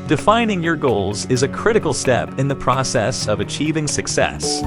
Defining your goals is a critical step in the process of achieving success.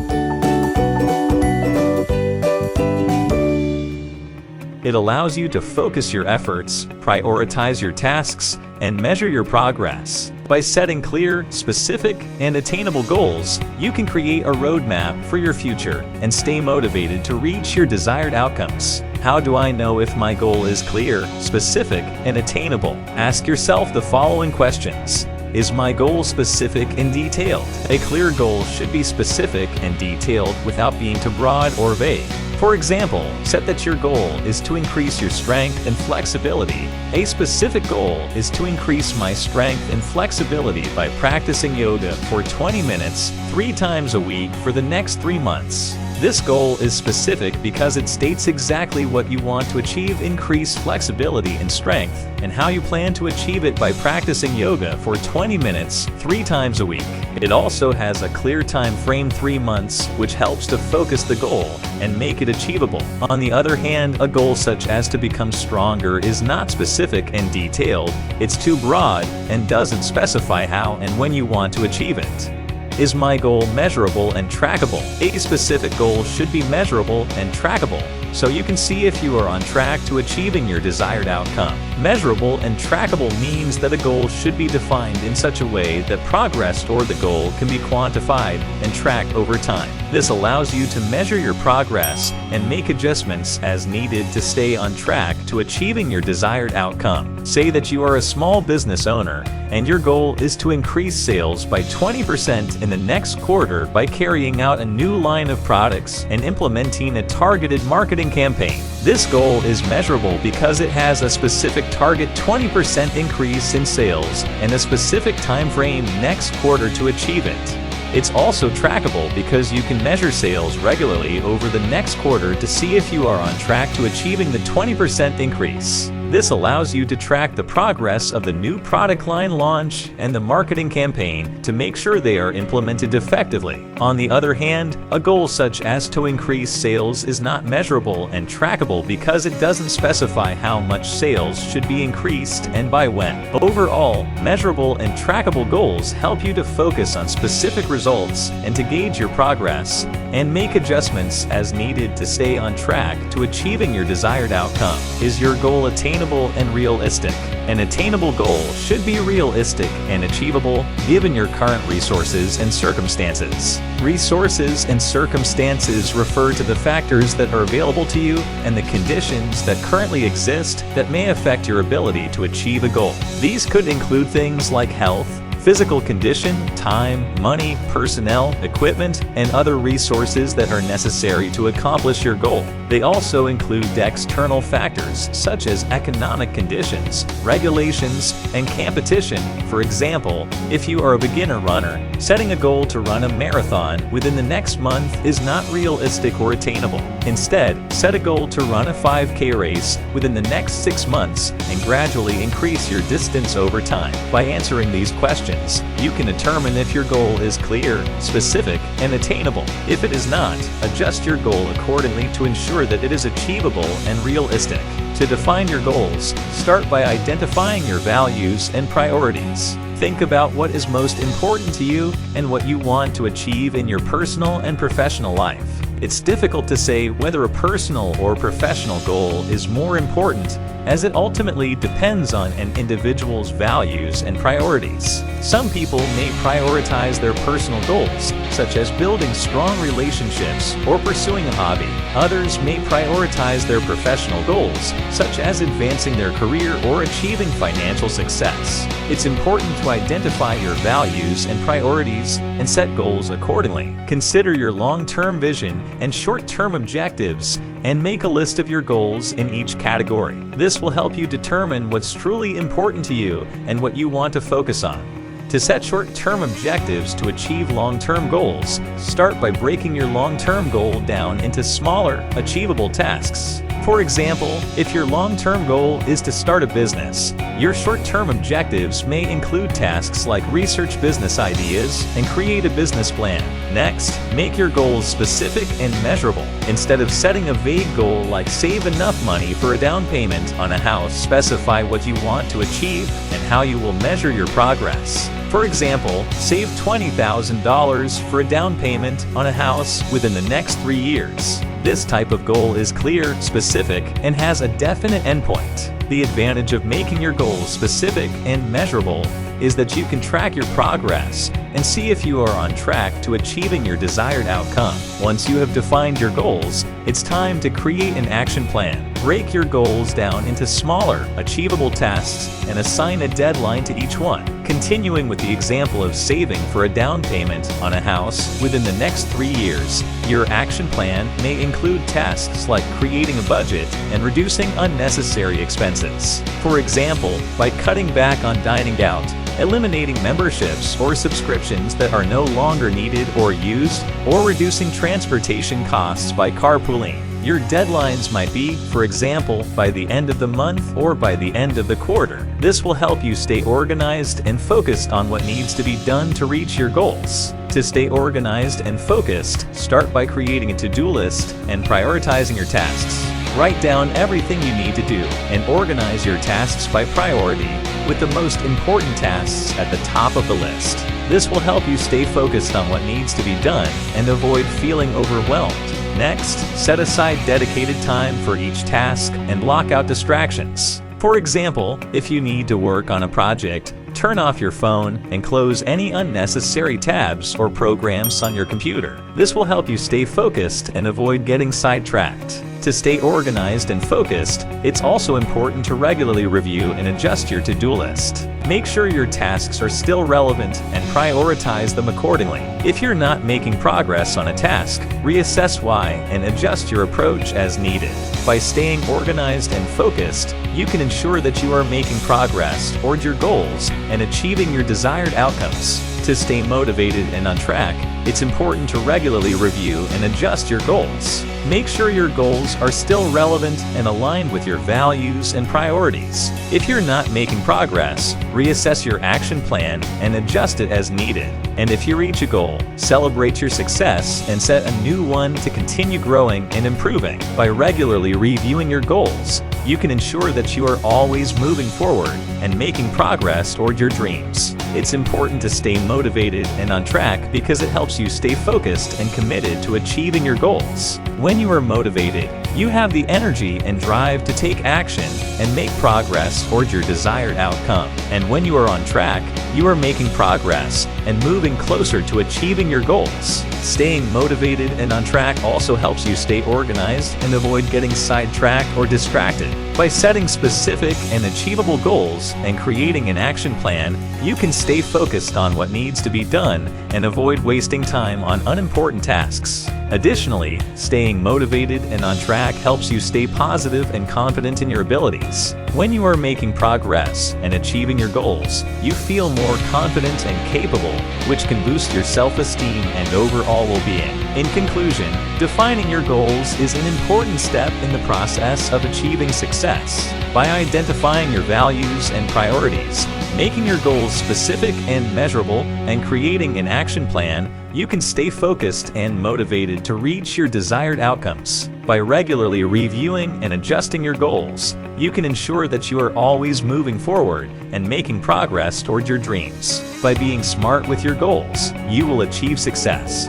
It allows you to focus your efforts, prioritize your tasks, and measure your progress. By setting clear, specific, and attainable goals, you can create a roadmap for your future and stay motivated to reach your desired outcomes. How do I know if my goal is clear, specific, and attainable? Ask yourself the following questions. Is my goal specific and detailed? A clear goal should be specific and detailed without being too broad or vague. For example, set that your goal is to increase your strength and flexibility. A specific goal is to increase my strength and flexibility by practicing yoga for 20 minutes 3 times a week for the next 3 months. This goal is specific because it states exactly what you want to achieve: increased flexibility and strength, and how you plan to achieve it by practicing yoga for 20 minutes 3 times a week. It also has a clear time frame, 3 months, which helps to focus the goal and make it achievable. On the other hand, a goal such as to become stronger is not specific and detailed. It's too broad and doesn't specify how and when you want to achieve it. Is my goal measurable and trackable? A specific goal should be measurable and trackable, so you can see if you are on track to achieving your desired outcome. Measurable and trackable means that a goal should be defined in such a way that progress toward the goal can be quantified and tracked over time. This allows you to measure your progress and make adjustments as needed to stay on track to achieving your desired outcome. Say that you are a small business owner and your goal is to increase sales by 20% in the next quarter by carrying out a new line of products and implementing a targeted marketing campaign. This goal is measurable because it has a specific target 20% increase in sales and a specific time frame next quarter to achieve it. It's also trackable because you can measure sales regularly over the next quarter to see if you are on track to achieving the 20% increase. This allows you to track the progress of the new product line launch and the marketing campaign to make sure they are implemented effectively. On the other hand, a goal such as to increase sales is not measurable and trackable because it doesn't specify how much sales should be increased and by when. Overall, measurable and trackable goals help you to focus on specific results and to gauge your progress and make adjustments as needed to stay on track to achieving your desired outcome. Is your goal attainable and realistic? An attainable goal should be realistic and achievable given your current resources and circumstances. Resources and circumstances refer to the factors that are available to you and the conditions that currently exist that may affect your ability to achieve a goal. These could include things like health, physical condition, time, money, personnel, equipment, and other resources that are necessary to accomplish your goal. They also include external factors such as economic conditions, regulations, and competition. For example, if you are a beginner runner, setting a goal to run a marathon within the next month is not realistic or attainable. Instead, set a goal to run a 5K race within the next 6 months and gradually increase your distance over time. By answering these questions, you can determine if your goal is clear, specific, and attainable. If it is not, adjust your goal accordingly to ensure that it is achievable and realistic. To define your goals, start by identifying your values and priorities. Think about what is most important to you and what you want to achieve in your personal and professional life. It's difficult to say whether a personal or professional goal is more important, as it ultimately depends on an individual's values and priorities. Some people may prioritize their personal goals, such as building strong relationships or pursuing a hobby. Others may prioritize their professional goals, such as advancing their career or achieving financial success. It's important to identify your values and priorities and set goals accordingly. Consider your long-term vision and short-term objectives and make a list of your goals in each category. This will help you determine what's truly important to you and what you want to focus on. To set short-term objectives to achieve long-term goals, start by breaking your long-term goal down into smaller, achievable tasks. For example, if your long-term goal is to start a business, your short-term objectives may include tasks like research business ideas and create a business plan. Next, make your goals specific and measurable. Instead of setting a vague goal like save enough money for a down payment on a house, specify what you want to achieve and how you will measure your progress. For example, save $20,000 for a down payment on a house within the next 3 years. This type of goal is clear, specific, and has a definite endpoint. The advantage of making your goals specific and measurable is that you can track your progress and see if you are on track to achieving your desired outcome. Once you have defined your goals, it's time to create an action plan. Break your goals down into smaller, achievable tasks and assign a deadline to each one. Continuing with the example of saving for a down payment on a house within the next 3 years, your action plan may include tasks like creating a budget and reducing unnecessary expenses. For example, by cutting back on dining out, eliminating memberships or subscriptions that are no longer needed or used, or reducing transportation costs by carpooling. Your deadlines might be, for example, by the end of the month or by the end of the quarter. This will help you stay organized and focused on what needs to be done to reach your goals. To stay organized and focused, start by creating a to-do list and prioritizing your tasks. Write down everything you need to do and organize your tasks by priority, with the most important tasks at the top of the list. This will help you stay focused on what needs to be done and avoid feeling overwhelmed. Next, set aside dedicated time for each task and block out distractions. For example, if you need to work on a project, turn off your phone and close any unnecessary tabs or programs on your computer. This will help you stay focused and avoid getting sidetracked. To stay organized and focused, it's also important to regularly review and adjust your to-do list. Make sure your tasks are still relevant and prioritize them accordingly. If you're not making progress on a task, reassess why and adjust your approach as needed. By staying organized and focused, you can ensure that you are making progress toward your goals and achieving your desired outcomes. To stay motivated and on track, it's important to regularly review and adjust your goals. Make sure your goals are still relevant and aligned with your values and priorities. If you're not making progress, reassess your action plan and adjust it as needed. And if you reach a goal, celebrate your success and set a new one to continue growing and improving. By regularly reviewing your goals, you can ensure that you are always moving forward and making progress toward your dreams. It's important to stay motivated and on track because it helps you stay focused and committed to achieving your goals. When you are motivated, you have the energy and drive to take action and make progress toward your desired outcome. And when you are on track, you are making progress and moving closer to achieving your goals. Staying motivated and on track also helps you stay organized and avoid getting sidetracked or distracted. By setting specific and achievable goals and creating an action plan, you can stay focused on what needs to be done and avoid wasting time on unimportant tasks. Additionally, staying motivated and on track helps you stay positive and confident in your abilities. When you are making progress and achieving your goals, you feel more confident and capable, which can boost your self-esteem and overall well-being. In conclusion, defining your goals is an important step in the process of achieving success. By identifying your values and priorities, making your goals specific and measurable, and creating an action plan, you can stay focused and motivated to reach your desired outcomes. By regularly reviewing and adjusting your goals, you can ensure that you are always moving forward and making progress toward your dreams. By being smart with your goals, you will achieve success.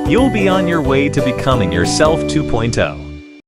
You'll be on your way to becoming yourself 2.0.